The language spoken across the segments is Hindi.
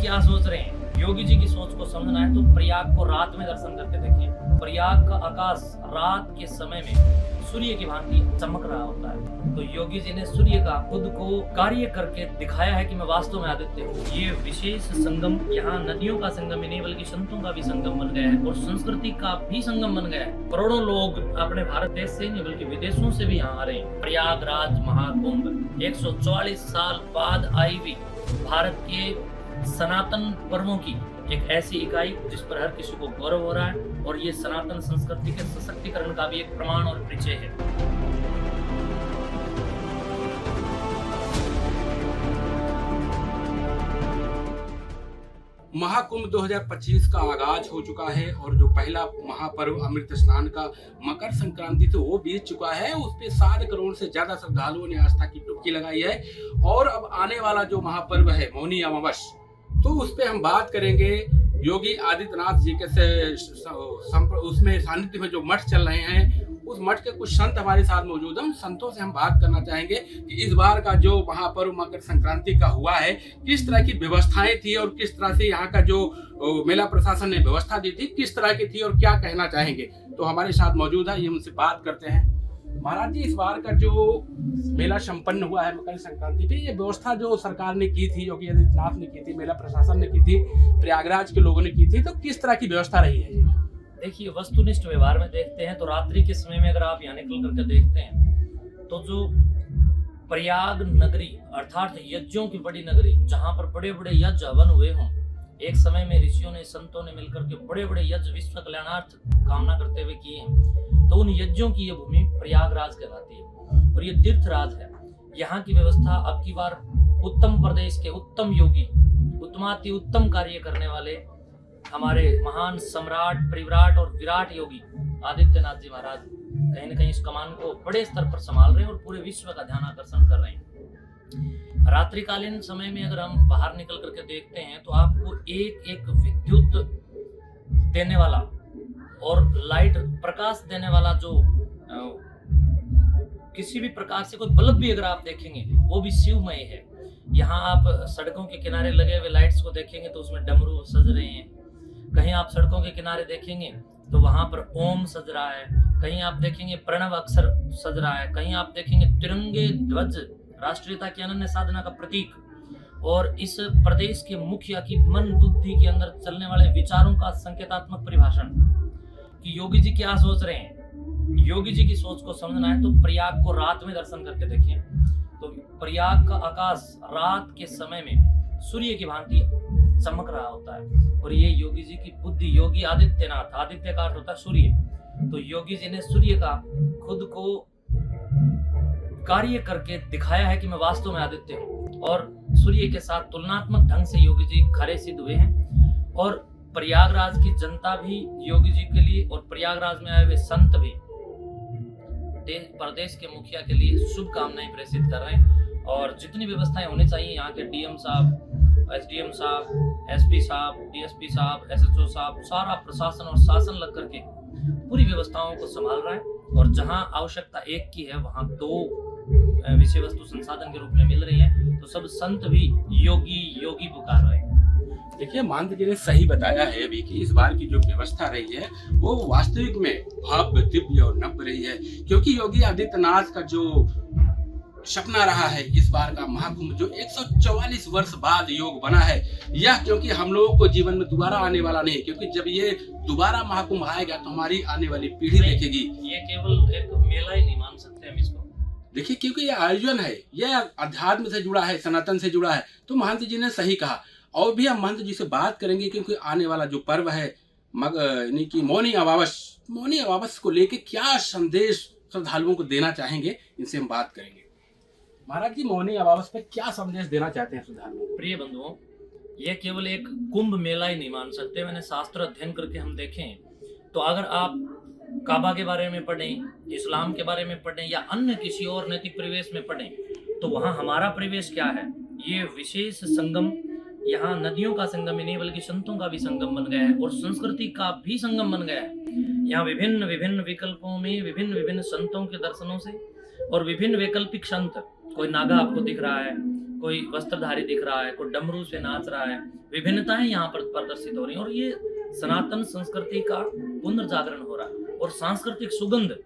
क्या सोच रहे हैं? योगी जी की सोच को समझना है तो प्रयाग को रात में दर्शन करके देखिए। प्रयाग का आकाश रात के समय में सूर्य की भांति चमक रहा होता है। तो योगी जी ने सूर्य का खुद को कार्य करके दिखाया है कि मैं वास्तव में आदित्य हूँ। ये विशेष संगम यहाँ नदियों का संगम ही नहीं बल्कि संतों का भी संगम बन गया है और संस्कृति का भी संगम बन गया है। करोड़ों लोग अपने भारत देश से नहीं बल्कि विदेशों से भी यहाँ आ रहे हैं। प्रयागराज महाकुंभ 144 साल बाद आई हुई भारत के सनातन पर्वों की एक ऐसी इकाई जिस पर हर किसी को गौरव हो रहा है और ये सनातन संस्कृति के सशक्तिकरण का भी एक प्रमाण और परिचय है। महाकुंभ 2025 का आगाज हो चुका है और जो पहला महापर्व अमृत स्नान का मकर संक्रांति से वो बीत चुका है। उस पे 7 करोड़ से ज्यादा श्रद्धालुओं ने आस्था की डुबकी लगाई है और अब आने वाला जो महापर्व है मौनी अमावस, तो उस पे हम बात करेंगे। योगी आदित्यनाथ जी के उसमें सानिध्य में जो मठ चल रहे हैं, उस मठ के कुछ संत हमारे साथ मौजूद हैं। उन संतों से हम बात करना चाहेंगे कि इस बार का जो महापर्व मकर संक्रांति का हुआ है, किस तरह की व्यवस्थाएं थी और किस तरह से यहाँ का जो मेला प्रशासन ने व्यवस्था दी थी किस तरह की थी और क्या कहना चाहेंगे। तो हमारे साथ मौजूद है, ये उनसे बात करते हैं। महाराज जी, इस बार का जो मेला संपन्न हुआ है मकर संक्रांति पे, ये व्यवस्था जो सरकार ने की थी, योगी आदित्यनाथ ने की थी, मेला प्रशासन ने की थी, प्रयागराज के लोगों ने की थी, तो किस तरह की व्यवस्था रही है? देखिए, वस्तुनिष्ठ व्यवहार में देखते हैं तो रात्रि के समय में अगर आप यहाँ निकल करके देखते हैं तो जो प्रयाग नगरी अर्थात यज्ञों की बड़ी नगरी, जहाँ पर बड़े बड़े यज्ञ हवन हुए हों, एक समय में ऋषियों ने संतों ने मिलकर के बड़े बड़े यज्ञ विश्व कल्याणार्थ कामना करते हुए किए हैं, तो उन यज्ञों की ये भूमि प्रयागराज कहलाती है और ये तीर्थराज है। यहाँ की व्यवस्था अब की बार उत्तम प्रदेश के उत्तम योगी, उत्तमाति उत्तम कार्य करने वाले हमारे महान सम्राट परिविराट और विराट योगी आदित्यनाथ जी महाराज कहीं न कहीं इस कमान को बड़े स्तर पर संभाल रहे हैं और पूरे विश्व का ध्यान आकर्षण कर रहे हैं। रात्रिकालीन समय में अगर हम बाहर निकल करके देखते हैं तो आपको एक एक विद्युत देने वाला और लाइट प्रकाश देने वाला जो किसी भी प्रकार से कोई बल्ब भी अगर आप देखेंगे वो भी शिवमय है। यहाँ आप सड़कों के किनारे लगे हुए लाइट्स को देखेंगे तो उसमें डमरू सज रहे हैं, कहीं आप सड़कों के किनारे देखेंगे तो वहां पर ओम सज रहा है, कहीं आप देखेंगे प्रणव अक्षर सज रहा है, कहीं आप देखेंगे तिरंगे ध्वज राष्ट्रीयता की अनन्य साधना का प्रतीक और इस प्रदेश के मुखिया की मन बुद्धि के अंदर चलने वाले विचारों का संकेतात्मक परिभाषण कि योगी जी क्या सोच रहे हैं। योगी जी की सोच को समझना है तो प्रयाग को रात में दर्शन करके देखें। तो प्रयाग का आकाश रात के समय में सूर्य की भांति चमक रहा होता है और ये योगी जी की बुद्धि, योगी आदित्यनाथ, आदित्य का अर्थ होता है सूर्य, तो योगी जी ने सूर्य का खुद को कार्य करके दिखाया है कि मैं वास्तव में आदित्य हूँ और सूर्य के साथ तुलनात्मक ढंग से योगी जी खरे सिद्ध हुए हैं। और प्रयागराज की जनता भी योगी जी के लिए और प्रयागराज में आए हुए संत भी प्रदेश के मुखिया के लिए शुभकामनाएं प्रेषित कर रहे हैं और जितनी व्यवस्थाएं होनी चाहिए यहाँ के डीएम साहब, एसडीएम साहब, एसपी साहब, डीएसपी साहब, एसएचओ साहब, सारा प्रशासन और शासन लग करके पूरी व्यवस्थाओं को संभाल रहा है और जहां आवश्यकता एक की है वहां 2 विषय वस्तु संसाधन के रूप में मिल रही है, तो सब संत भी योगी योगी पुकार रहे हैं। देखिए, महंत जी ने सही बताया है अभी कि इस बार की जो व्यवस्था रही है वो वास्तविक में भव्य, दिव्य और नव्य रही है, क्योंकि योगी आदित्यनाथ का जो सपना रहा है इस बार का महाकुंभ जो 144 वर्ष बाद योग बना है, यह क्योंकि हम लोगों को जीवन में दोबारा आने वाला नहीं, क्योंकि जब ये दोबारा महाकुंभ आएगा तो हमारी आने वाली पीढ़ी देखेगी। ये केवल एक मेला ही नहीं मान सकते हम इसको। देखिए, क्योंकि ये आयोजन है, यह अध्यात्म से जुड़ा है, सनातन से जुड़ा है, तो महंत जी ने सही कहा। और भी हम महंत जी से बात करेंगे क्योंकि आने वाला जो पर्व है यानी कि मौनी अमावस को लेके क्या संदेश श्रद्धालुओं को देना चाहेंगे, इनसे हम बात करेंगे। महाराज जी, मौनी अमावस पे क्या संदेश देना चाहते हैं श्रद्धालुओं को? प्रिय बंधुओं, यह केवल एक कुंभ मेला ही नहीं मान सकते। मैंने शास्त्र अध्ययन करके हम देखें तो अगर आप काबा के बारे में पढ़ें, इस्लाम के बारे में पढ़ें या अन्य किसी और नैतिक परिवेश में पढ़ें तो वहाँ हमारा परिवेश क्या है। ये विशेष संगम यहाँ नदियों का संगम ही नहीं बल्कि संतों का भी संगम बन गया है और संस्कृति का भी संगम बन गया है। यहाँ विभिन्न विभिन्न विकल्पों में विभिन्न विभिन्न संतों के दर्शनों से और विभिन्न वैकल्पिक संत, कोई नागा आपको दिख रहा है, कोई वस्त्रधारी दिख रहा है, कोई डमरू से नाच रहा है, विभिन्नताएं यहाँ पर प्रदर्शित हो रही हैं और ये सनातन संस्कृति का पुनर्जागरण हो रहा है। और सांस्कृतिक सुगंध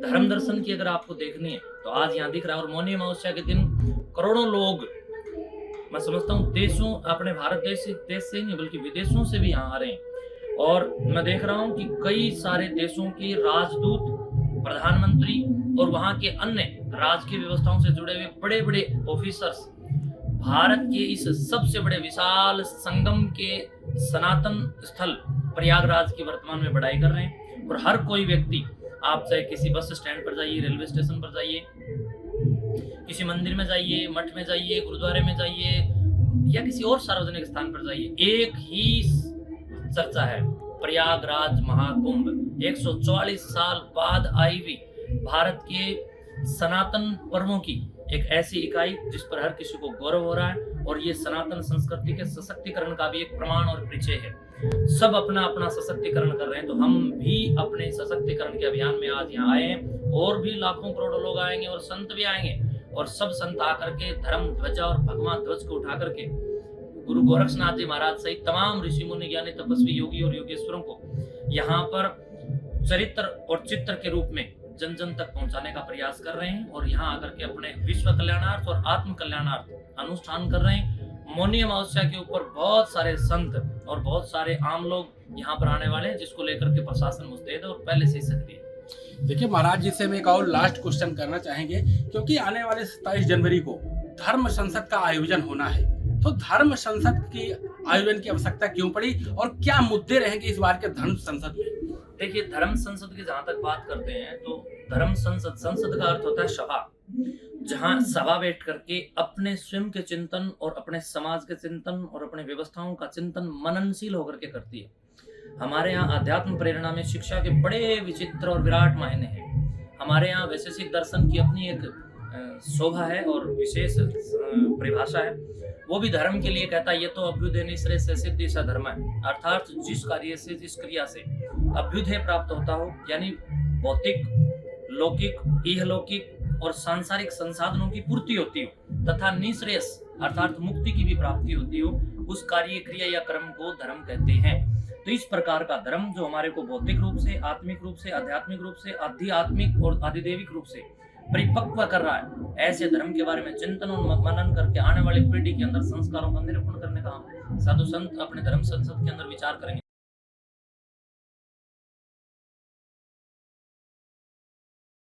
धर्म दर्शन की अगर आपको देखनी है तो आज यहाँ दिख रहा है। और मौनी अमावस्या के दिन करोड़ों लोग, मैं समझता हूँ देशों, अपने भारत देश से ही नहीं बल्कि विदेशों से भी यहाँ आ रहे हैं। और मैं देख रहा हूँ कि कई सारे देशों के राजदूत, प्रधानमंत्री और वहाँ के अन्य राजकीय व्यवस्थाओं से जुड़े हुए बड़े बड़े ऑफिसर्स भारत के इस सबसे बड़े विशाल संगम के सनातन स्थल प्रयागराज की वर्तमान में बढ़ाई कर रहे हैं। और हर कोई व्यक्ति, आप चाहे किसी बस स्टैंड पर जाइए, रेलवे स्टेशन पर जाइए, किसी मंदिर में जाइए, मठ में जाइए, गुरुद्वारे में जाइए या किसी और सार्वजनिक स्थान पर जाइए, एक ही चर्चा है, प्रयागराज महाकुंभ। 144 साल बाद आई हुई भारत के सनातन पर्वों की एक ऐसी इकाई जिस पर हर किसी को गौरव हो रहा है। और ये सनातन संस्कृति के सशक्तिकरण का भी एक प्रमाण और परिचय है। सब अपना अपना सशक्तिकरण कर रहे हैं, तो हम भी अपने सशक्तिकरण के अभियान में आज यहाँ आए हैं। और भी लाखों करोड़ों लोग आएंगे और संत भी आएंगे, और सब संत आकर के धर्म ध्वजा और भगवान ध्वज को उठा करके गुरु गोरक्षनाथ जी महाराज सहित तमाम ऋषि मुनि, ज्ञानी, तपस्वी, योगी और योगेश्वरों को यहाँ पर चरित्र और चित्र के रूप में जन जन तक पहुंचाने का प्रयास कर रहे हैं। और यहाँ आकर के अपने विश्व कल्याणार्थ और आत्म कल्याणार्थ अनुष्ठान कर रहे हैं। मौनी अमावस्या के ऊपर बहुत सारे संत और बहुत सारे आम लोग यहाँ पर आने वाले हैं, जिसको लेकर के प्रशासन मुस्तैद और पहले से ही सक्रिय है। देखिए महाराज जी से मैं एक और लास्ट क्वेश्चन करना चाहेंगे, क्योंकि आने वाले 27 जनवरी को धर्म संसद का आयोजन होना है, तो धर्म संसद की आयोजन की आवश्यकता क्यों पड़ी और क्या मुद्दे रहेंगे इस बार के धर्म संसद में? देखिए, धर्म संसद की जहां तक बात करते हैं तो धर्म संसद, संसद का अर्थ होता है सभा, जहां सभा बैठ करके अपने स्वयं के चिंतन और अपने समाज के चिंतन और अपने व्यवस्थाओं का चिंतन मननशील होकर के करती है। हमारे यहाँ अध्यात्म प्रेरणा में शिक्षा के बड़े विचित्र और विराट मायने हैं। हमारे यहाँ वैशेषिक दर्शन की अपनी एक शोभा है और विशेष परिभाषा है। वो भी धर्म के लिए कहता है, ये तो अभ्युदय निश्रेय से सिद्धि सा धर्म है, अर्थात जिस कार्य से, जिस क्रिया से अभ्युदय प्राप्त होता हो, यानी भौतिक, लौकिक, इहलौकिक और सांसारिक संसाधनों की पूर्ति होती हो तथा निश्रेयस अर्थात मुक्ति की भी प्राप्ति होती हो, उस कार्य, क्रिया या कर्म को धर्म कहते हैं। तो इस प्रकार का धर्म जो हमारे को भौतिक रूप से, आत्मिक रूप से, आध्यात्मिक रूप से, आध्यात्मिक और आधिदेविक रूप से परिपक्व कर रहा है, ऐसे धर्म के बारे में चिंतन और मनन करके आने वाली पीढ़ी के अंदर संस्कारों का निरूपण करने का साधु संत अपने धर्म संसद के अंदर विचार करेंगे।